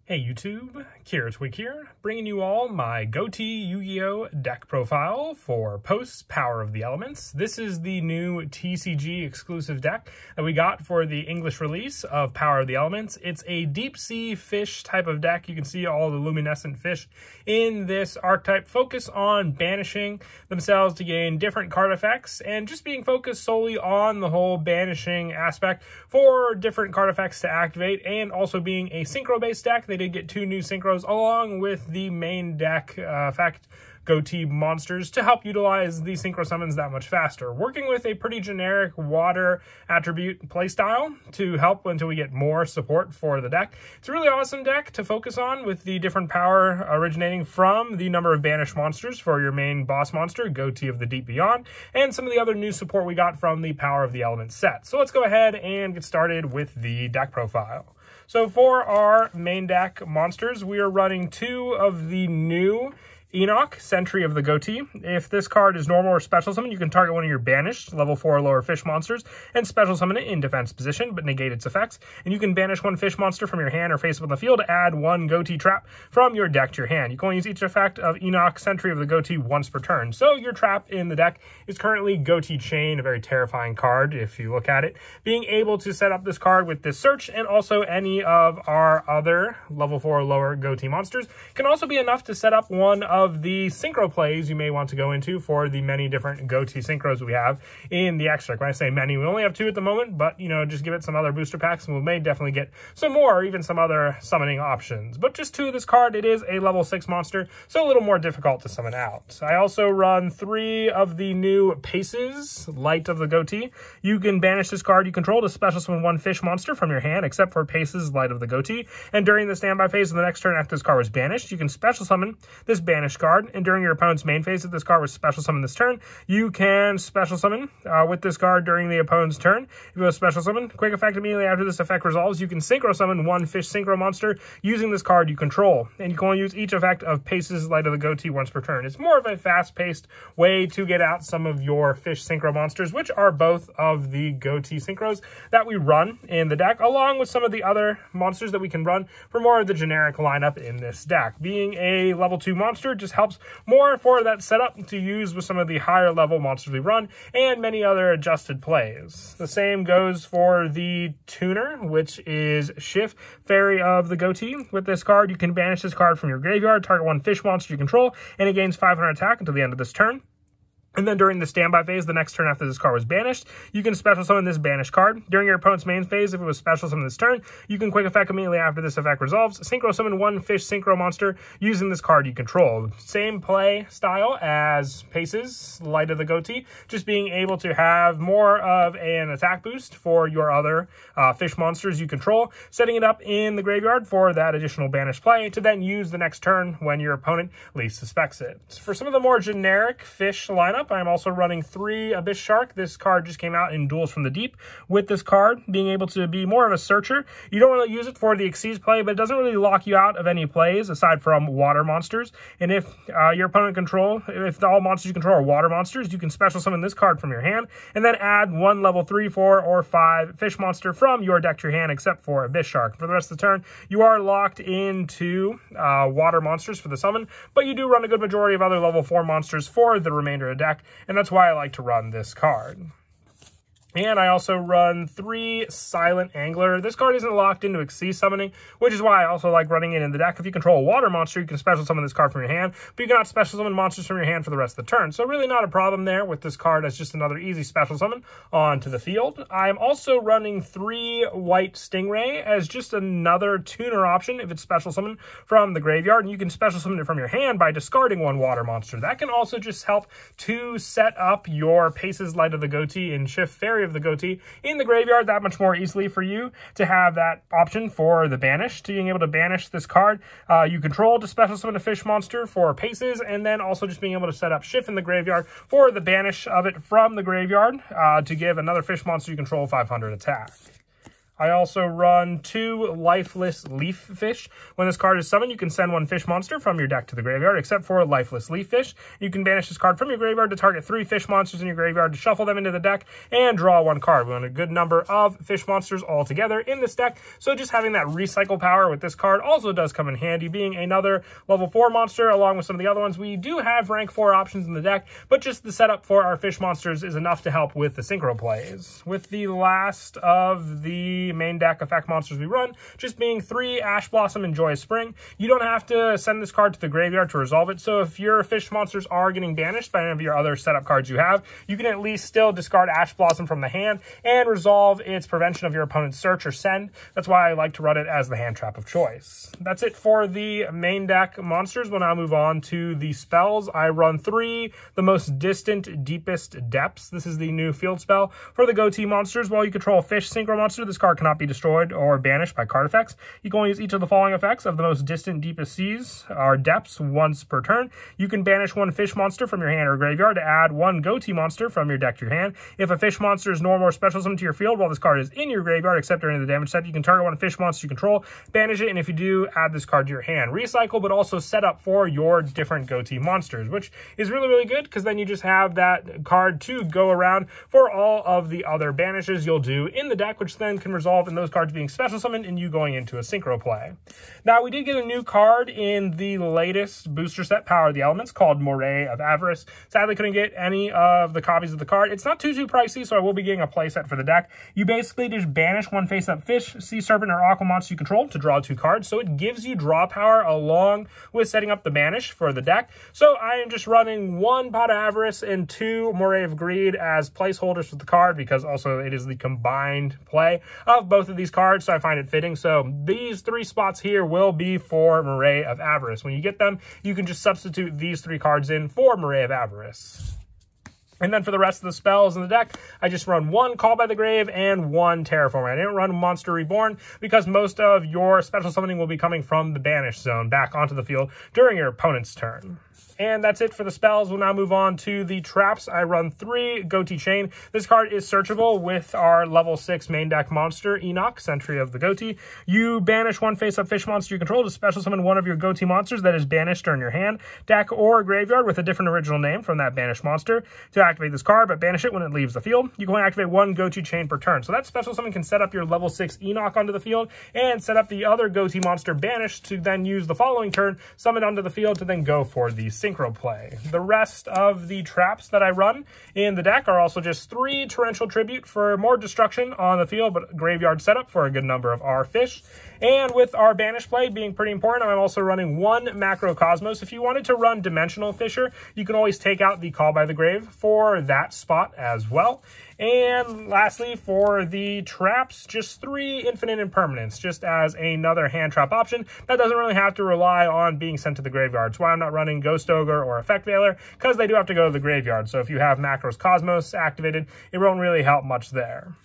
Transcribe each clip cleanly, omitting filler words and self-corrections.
Hey YouTube, Tweak here, bringing you all my Ghoti Yugioh deck profile for Post's Power of the Elements. This is the new TCG exclusive deck that we got for the English release of Power of the Elements. It's a deep sea fish type of deck. You can see all the luminescent fish in this archetype focus on banishing themselves to gain different card effects and just being focused solely on the whole banishing aspect for different card effects to activate, and also being a synchro-based deck. They did get 2 new synchros along with the main deck effect Ghoti monsters to help utilize the synchro summons that much faster. Working with a pretty generic water attribute playstyle to help until we get more support for the deck. It's a really awesome deck to focus on with the different power originating from the number of banished monsters for your main boss monster, Ghoti of the Deep Beyond, and some of the other new support we got from the Power of the Elements set. So let's go ahead and get started with the deck profile. So for our main deck monsters, we are running 2 of the new Enoch, Sentry of the Ghoti. If this card is normal or special summon, you can target one of your banished level 4 or lower fish monsters and special summon it in defense position, but negate its effects. And you can banish 1 fish monster from your hand or face up on the field to add 1 Ghoti trap from your deck to your hand. You can only use each effect of Enoch, Sentry of the Ghoti once per turn. So your trap in the deck is currently Ghoti Chain, a very terrifying card if you look at it. Being able to set up this card with this search and also any of our other level 4 or lower Ghoti monsters can also be enough to set up one of the synchro plays you may want to go into for the many different Ghoti synchros we have in the extra. When I say many, we only have 2 at the moment, but you know, just give it some other booster packs and we may definitely get some more, or even some other summoning options. But just 2 of this card, it is a level 6 monster, so a little more difficult to summon out. I also run 3 of the new Paces, Light of the Ghoti. You can banish this card you control to special summon 1 fish monster from your hand, except for Paces, Light of the Ghoti. And during the standby phase of the next turn after this card was banished, you can special summon this banished card. And during your opponent's main phase, if this card was special summoned this turn, you can special summon with this card during the opponent's turn. If it was special summon, quick effect immediately after this effect resolves, you can synchro summon 1 fish synchro monster using this card you control. And you can only use each effect of Paces, Light of the Ghoti once per turn. It's more of a fast-paced way to get out some of your fish synchro monsters, which are both of the Ghoti synchros that we run in the deck, along with some of the other monsters that we can run for more of the generic lineup in this deck. Being a level 2 monster just helps more for that setup to use with some of the higher level monsters we run and many other adjusted plays. The same goes for the tuner, which is Shift, Fairy of the Ghoti. With this card, you can banish this card from your graveyard, target 1 fish monster you control, and it gains 500 attack until the end of this turn. And then during the standby phase, the next turn after this card was banished, you can special summon this banished card. During your opponent's main phase, if it was special summoned this turn, you can quick effect immediately after this effect resolves, synchro summon 1 fish synchro monster using this card you control. Same play style as Paces, Light of the Ghoti, just being able to have more of an attack boost for your other fish monsters you control, setting it up in the graveyard for that additional banished play to then use the next turn when your opponent least suspects it. For some of the more generic fish lineup, I'm also running 3 Abyss Shark. This card just came out in Duels from the Deep. With this card being able to be more of a searcher, you don't really use it for the Exceeds play, but it doesn't really lock you out of any plays aside from water monsters. And if your opponent if all monsters you control are water monsters, you can special summon this card from your hand and then add 1 level 3, 4, or 5 fish monster from your deck to your hand, except for Abyss Shark. For the rest of the turn, you are locked into water monsters for the summon, but you do run a good majority of other level 4 monsters for the remainder of the deck. And that's why I like to run this card. And I also run 3 Silent Angler. This card isn't locked into Exceed summoning, which is why I also like running it in the deck. If you control a water monster, you can special summon this card from your hand, but you cannot special summon monsters from your hand for the rest of the turn. So really not a problem there with this card as just another easy special summon onto the field. I'm also running 3 White Stingray as just another tuner option if it's special summon from the graveyard, and you can special summon it from your hand by discarding 1 water monster. That can also just help to set up your Paces, Light of the Ghoti and Shift, Fairy of the Ghoti in the graveyard that much more easily for you to have that option for the banish, to being able to banish this card you control to special summon a fish monster for Paces, and then also just being able to set up Shift in the graveyard for the banish of it from the graveyard to give another fish monster you control 500 attack. I also run 2 Lifeless Leaf Fish. When this card is summoned, you can send 1 fish monster from your deck to the graveyard, except for Lifeless Leaf Fish. You can banish this card from your graveyard to target 3 fish monsters in your graveyard to shuffle them into the deck and draw 1 card. We want a good number of fish monsters all together in this deck, so just having that recycle power with this card also does come in handy, being another level 4 monster along with some of the other ones. We do have rank 4 options in the deck, but just the setup for our fish monsters is enough to help with the synchro plays. With the last of the main deck effect monsters we run, just being 3 Ash Blossom and Joyous Spring, you don't have to send this card to the graveyard to resolve it, so if your fish monsters are getting banished by any of your other setup cards you have, you can at least still discard Ash Blossom from the hand and resolve its prevention of your opponent's search or send. That's why I like to run it as the hand trap of choice. That's it for the main deck monsters. We'll now move on to the spells. I run 3 The Most Distant Deepest Depths. This is the new field spell for the Ghoti monsters. While you control a fish synchro monster, this card cannot be destroyed or banished by card effects. You can only use each of the following effects of the most distant deepest seas or depths once per turn. You can banish 1 fish monster from your hand or graveyard to add 1 Ghoti monster from your deck to your hand. If a fish monster is normal or special summon to your field while this card is in your graveyard, except during the damage step, you can target 1 fish monster you control, banish it, and if you do, add this card to your hand. Recycle, but also set up for your different Ghoti monsters, which is really, really good because then you just have that card to go around for all of the other banishes you'll do in the deck, which then can resolve in those cards being special summoned and you going into a synchro play. Now, we did get a new card in the latest booster set, Power of the Elements, called Moray of Avarice. Sadly, couldn't get any of the copies of the card. It's not too pricey, so I will be getting a playset for the deck. You basically just banish 1 face-up fish, sea serpent, or aqua monster you control to draw 2 cards, so it gives you draw power along with setting up the banish for the deck. So I am just running 1 Pot of Avarice and 2 Moray of Greed as placeholders for the card, because also it is the combined play of both of these cards, so I find it fitting. So these 3 spots here will be for Moray of Avarice. When you get them, you can just substitute these 3 cards in for Moray of Avarice. And then for the rest of the spells in the deck, I just run 1 Call by the Grave and 1 Terraforming. I didn't run Monster Reborn because most of your special summoning will be coming from the Banish Zone back onto the field during your opponent's turn. And that's it for the spells. We'll now move on to the traps. I run 3 Ghoti Chain. This card is searchable with our level 6 main deck monster, Enoch, Sentry of the Ghoti. You banish 1 face-up fish monster you control to special summon 1 of your Ghoti monsters that is banished during your hand, deck, or graveyard with a different original name from that banished monster to activate this card, but banish it when it leaves the field. You can only activate 1 Ghoti Chain per turn. So that special summon can set up your level 6 Enoch onto the field and set up the other Ghoti monster banished to then use the following turn, summon onto the field to then go for the synchro play. The rest of the traps that I run in the deck are also just 3 Torrential Tribute for more destruction on the field, but graveyard setup for a good number of our fish. And with our banish play being pretty important, I'm also running 1 Macro Cosmos. If you wanted to run Dimensional Fisher, you can always take out the Call by the Grave for that spot as well. And lastly, for the traps, just 3 Infinite Impermanence, just as another hand trap option that doesn't really have to rely on being sent to the graveyard. That's why I'm not running Ghost Ogre or Effect Veiler, because they do have to go to the graveyard. So if you have Macros Cosmos activated, it won't really help much there.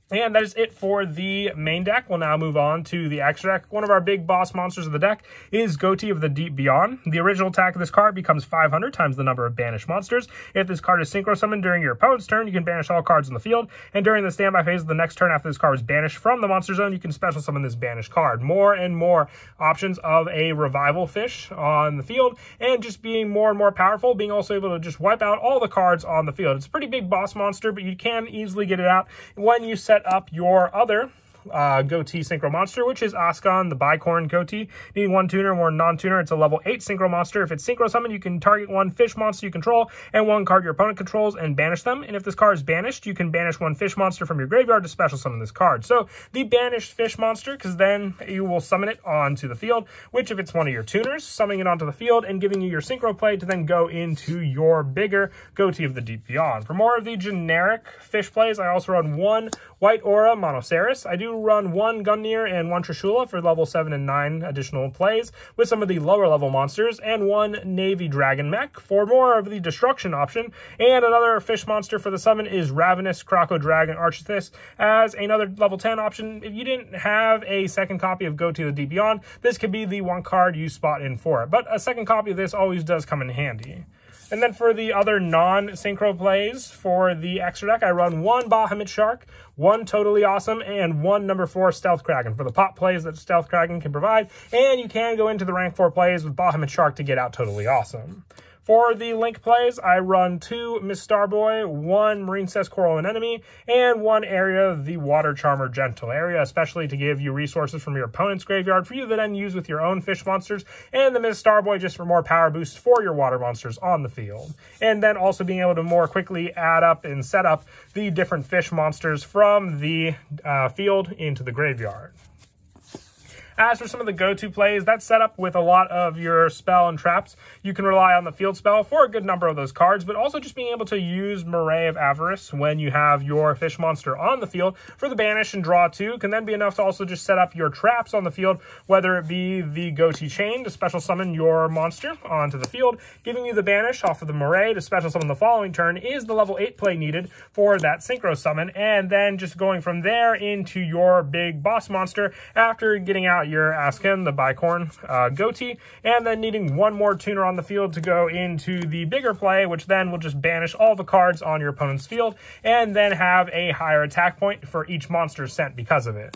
And that is it for the main deck. We'll now move on to the extra deck. One of our big boss monsters of the deck is Ghoti of the Deep Beyond. The original attack of this card becomes 500 times the number of banished monsters. If this card is synchro summoned during your opponent's turn, you can banish all cards in the field. And during the standby phase of the next turn after this card is banished from the monster zone, you can special summon this banished card. More and more options of a revival fish on the field, and just being more and more powerful, being also able to just wipe out all the cards on the field. It's a pretty big boss monster, but you can easily get it out when you set up your other Ghoti synchro monster, which is Ascon, the Bicorn Ghoti. Needing 1 tuner and 1 non-tuner, it's a level 8 synchro monster. If it's synchro summoned, you can target 1 fish monster you control and 1 card your opponent controls and banish them. And if this card is banished, you can banish 1 fish monster from your graveyard to special summon this card. So the banished fish monster, because then you will summon it onto the field, which if it's one of your tuners, summoning it onto the field and giving you your synchro play to then go into your bigger Ghoti of the Deep Beyond. For more of the generic fish plays, I also run 1 White Aura Monoceros. I do run 1 Gungnir and 1 Trishula for level 7 and 9 additional plays with some of the lower level monsters, and 1 Navy Dragon Mech for more of the destruction option. And another fish monster for the summon is Ravenous Croco Dragon Archithis as another level 10 option. If you didn't have a second copy of Ghoti of the Deep Beyond, this could be the 1 card you spot in for it. But a second copy of this always does come in handy. And then for the other non-synchro plays for the extra deck, I run 1 Bahamut Shark, 1 Totally Awesome, and 1 number 4 Stealth Kraken for the pop plays that Stealth Kraken can provide. And you can go into the rank 4 plays with Bahamut Shark to get out Totally Awesome. For the link plays, I run 2 Miss Starboy, 1 Marine Cess Coral Anemone, and 1 area of the Water Charmer Gentle area, especially to give you resources from your opponent's graveyard for you to then use with your own fish monsters, and the Miss Starboy just for more power boosts for your water monsters on the field. And then also being able to more quickly add up and set up the different fish monsters from the field into the graveyard. As for some of the go-to plays, that's set up with a lot of your spell and traps. You can rely on the field spell for a good number of those cards, but also just being able to use Moray of Avarice when you have your fish monster on the field for the banish and draw 2 can then be enough to also just set up your traps on the field, whether it be the Ghoti Chain to special summon your monster onto the field, giving you the banish off of the Moray to special summon the following turn is the level 8 play needed for that synchro summon, and then just going from there into your big boss monster after getting out your Ask Him, the Bicorn Ghoti, and then needing 1 more tuner on the field to go into the bigger play, which then will just banish all the cards on your opponent's field, and then have a higher attack point for each monster sent because of it.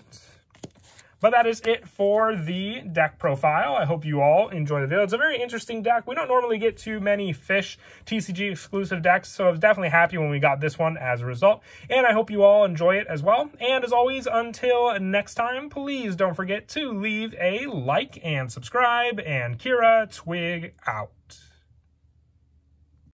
But that is it for the deck profile. I hope you all enjoy the video. It's a very interesting deck. We don't normally get too many fish TCG exclusive decks, so I was definitely happy when we got this one as a result. And I hope you all enjoy it as well. And as always, until next time, please don't forget to leave a like and subscribe. And Kira Twig out.